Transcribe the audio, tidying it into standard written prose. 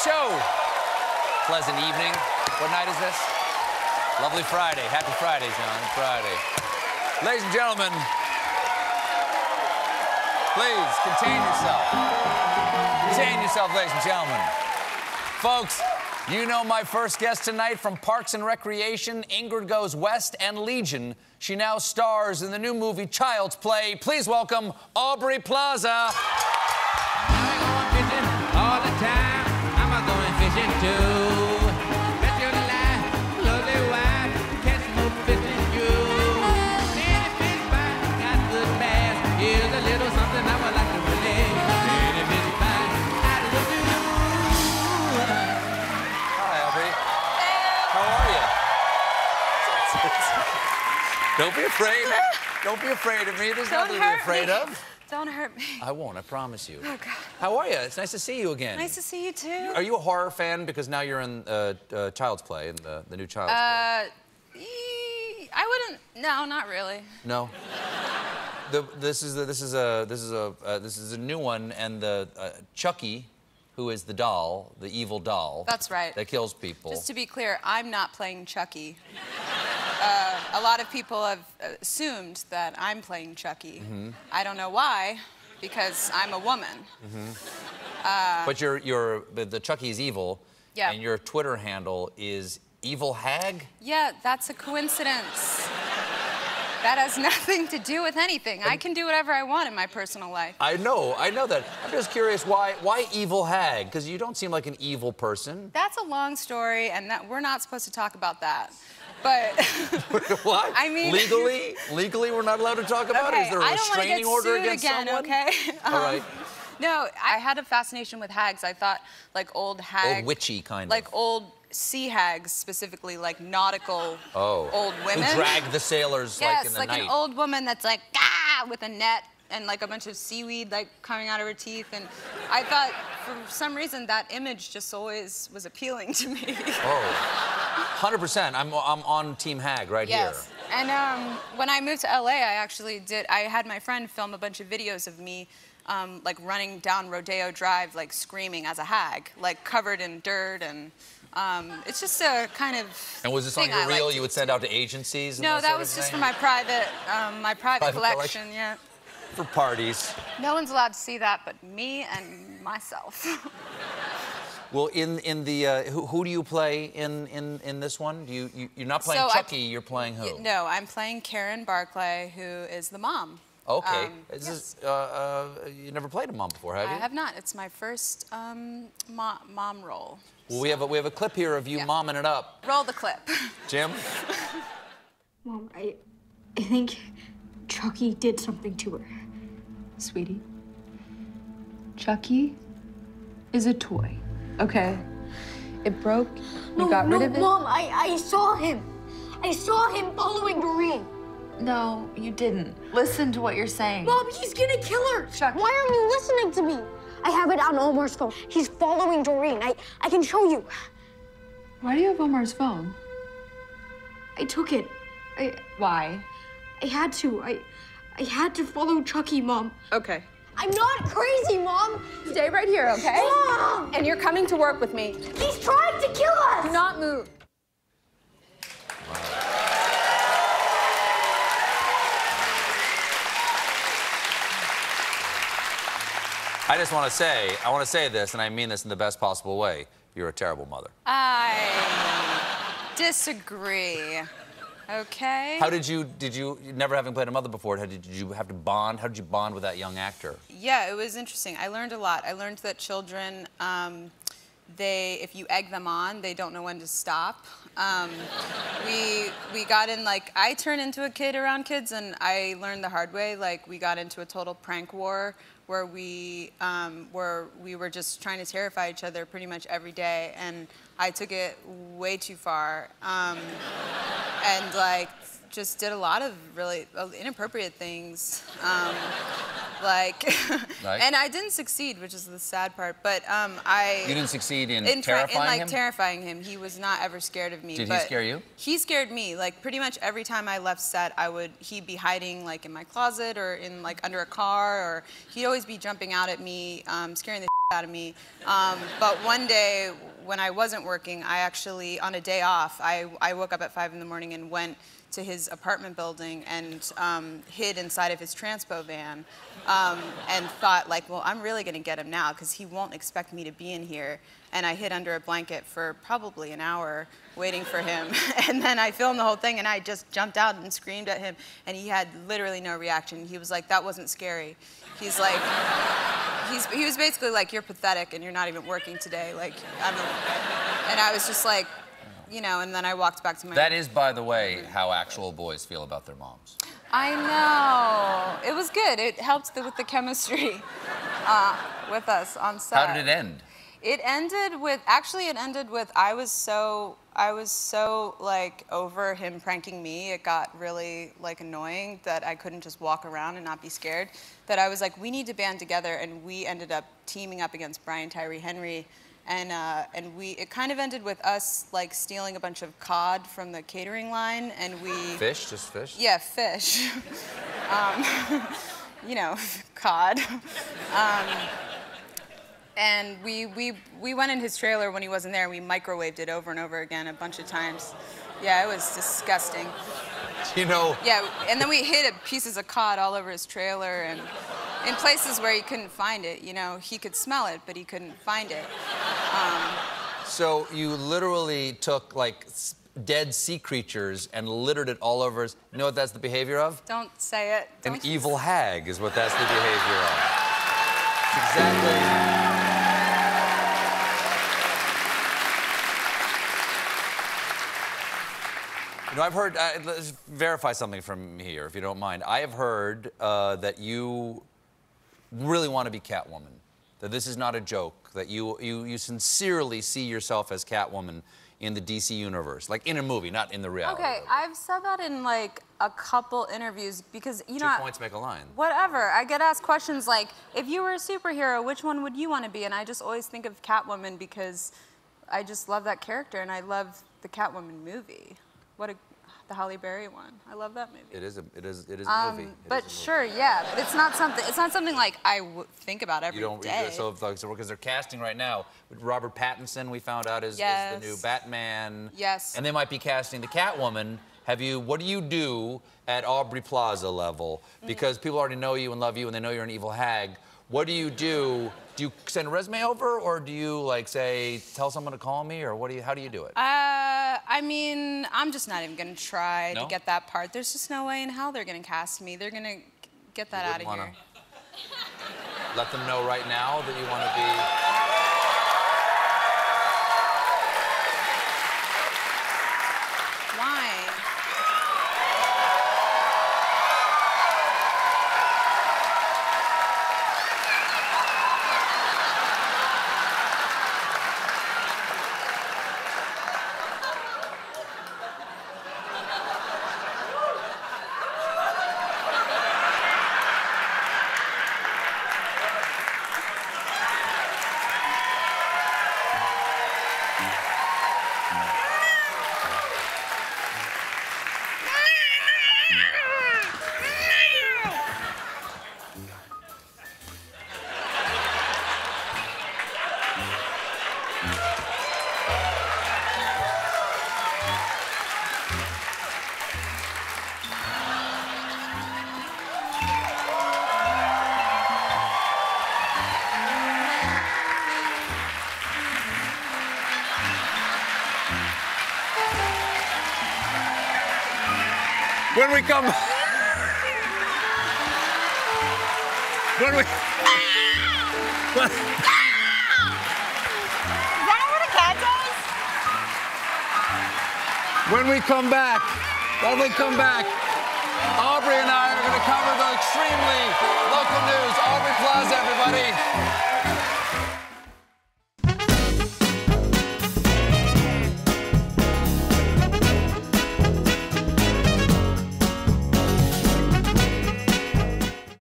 show. Pleasant evening. What night is this? Lovely Friday. Happy Friday, John. Friday. Ladies and gentlemen, please contain yourself. Contain yourself, ladies and gentlemen. Folks, you know my first guest tonight from Parks and Recreation, Ingrid Goes West, and Legion. She now stars in the new movie Child's Play. Please welcome Aubrey Plaza. All the time, I'm going fishing too. Bet your life, lovely wife, catch more fish than you. Any fish bite, got good bass. Here's a little something I would like to relate. Any fish bite, I love you. Hi, Aubrey. How are you? Don't be afraid. Don't be afraid of me. There's nothing to be afraid of. Don't hurt me. I won't, I promise you. Oh, God. How are you? It's nice to see you again. Nice to see you, too. Are you a horror fan? Because now you're in Child's Play, in the new Child's Play. I wouldn't. No, not really. No. This is a new one, and the Chucky, who is the doll, the evil doll. That's right. That kills people. Just to be clear, I'm not playing Chucky. A lot of people have assumed that I'm playing Chucky. Mm-hmm. I don't know why, because I'm a woman. Mm-hmm. But the Chucky is evil, yeah. And your Twitter handle is Evil Hag? Yeah, that's a coincidence. That has nothing to do with anything. I can do whatever I want in my personal life. I know that. I'm just curious, why Evil Hag? Because you don't seem like an evil person. That's a long story, and we're not supposed to talk about that. But what? I mean, legally, we're not allowed to talk about it. Is there a restraining order against someone? Okay. All right. No, I had a fascination with hags. I thought like old hags, old witchy kind of, like old sea hags, specifically like nautical old women who drag the sailors like in the night. Yes, like an old woman that's like with a net and like a bunch of seaweed like coming out of her teeth. And I thought for some reason that image just always was appealing to me. Oh, 100%. I'm on Team Hag right here. And when I moved to LA, I had my friend film a bunch of videos of me like running down Rodeo Drive, like screaming as a hag, like covered in dirt, and it's just a kind of. And was this on your reel? You would send out to agencies? And no, that was just for my private collection. Yeah. For parties. No one's allowed to see that but me and myself. Well, in the who do you play in this one? You're not playing Chucky. You're playing who? No, I'm playing Karen Barclay, who is the mom. Okay. Yes. You never played a mom before, have you? I have not. It's my first mom role. Well, we have a clip here of you momming it up. Roll the clip. Jim? Mom, I think Chucky did something to her. Sweetie, Chucky is a toy, okay? It broke, you got rid of it. Mom, I saw him. I saw him following Doreen. No, you didn't. Listen to what you're saying. Mom, he's gonna kill her. Chucky. Why aren't you listening to me? I have it on Omar's phone. He's following Doreen. I can show you. Why do you have Omar's phone? I took it. Why? I had to. I had to follow Chucky, Mom. Okay. I'm not crazy, Mom. Stay right here, okay? Mom! And you're coming to work with me. He's trying to kill us! Do not move. I just want to say this, and I mean this in the best possible way. You're a terrible mother. I disagree. Okay. How did you never having played a mother before, did you have to bond? How did you bond with that young actor? Yeah, it was interesting. I learned a lot. I learned that children, if you egg them on, they don't know when to stop. We got in, like, I turned into a kid around kids, and I learned the hard way. Like, we got into a total prank war where we were just trying to terrify each other pretty much every day, and I took it way too far, and like just did a lot of really inappropriate things, like, and I didn't succeed, which is the sad part. But You didn't succeed in terrifying him? Terrifying him. He was not ever scared of me. Did he scare you? He scared me. Like pretty much every time I left set, he'd be hiding like in my closet or in like under a car, or he'd always be jumping out at me, scaring the out of me. But one day when I wasn't working, I actually, on a day off, I woke up at 5 in the morning and went to his apartment building and hid inside of his transpo van and thought, like, well, I'm really gonna get him now because he won't expect me to be in here. And I hid under a blanket for probably an hour waiting for him. And then I filmed the whole thing and I just jumped out and screamed at him and he had literally no reaction. He was like, that wasn't scary. He's like, he was basically like, you're pathetic and you're not even working today. Like, and I was just like, you know, and then I walked back to my... That is, by the way, how actual boys feel about their moms. I know. It was good. It helped with the chemistry with us on set. How did it end? It ended with, actually it ended with, I was so like over him pranking me. It got really like annoying that I couldn't just walk around and not be scared. That I was like, we need to band together, and we ended up teaming up against Brian Tyree Henry. And it kind of ended with us like stealing a bunch of cod from the catering line, and we... Fish? Just fish? Yeah, fish. You know, cod. And we went in his trailer when he wasn't there. We microwaved it over and over again a bunch of times. Yeah, it was disgusting. You know... Yeah, and then we hid pieces of cod all over his trailer and in places where he couldn't find it. You know, he could smell it, but he couldn't find it. So you literally took, like, dead sea creatures and littered it all over. You know what that's the behavior of? Don't say it. An evil hag is what that's the behavior of. It's exactly... You know, I've heard, let's verify something from here, if you don't mind. I have heard that you really want to be Catwoman, that this is not a joke, that you sincerely see yourself as Catwoman in the DC universe, like in a movie, not in the reality. Okay, I've said that in like a couple interviews because, you know... 2 points make a line. Whatever, I get asked questions like, if you were a superhero, which one would you want to be? And I just always think of Catwoman because I just love that character and I love the Catwoman movie. The Halle Berry one. I love that movie. It is a movie. But sure, yeah. But it's not something like I think about every day. So because they're casting right now, Robert Pattinson, we found out is the new Batman. Yes. And they might be casting the Catwoman. What do you do at Aubrey Plaza level? Because people already know you and love you and they know you're an evil hag. What do you do? Do you send a resume over, or do you like say, tell someone to call me, or how do you do it? I mean, I'm just not even gonna try to get that part. There's just no way in hell they're gonna cast me. They're gonna get that out of here. Let them know right now that you want to be... Why? When we come... When we... Is that what a cat does? When we come back, Aubrey and I are going to cover the extremely local news. Aubrey Plaza, everybody.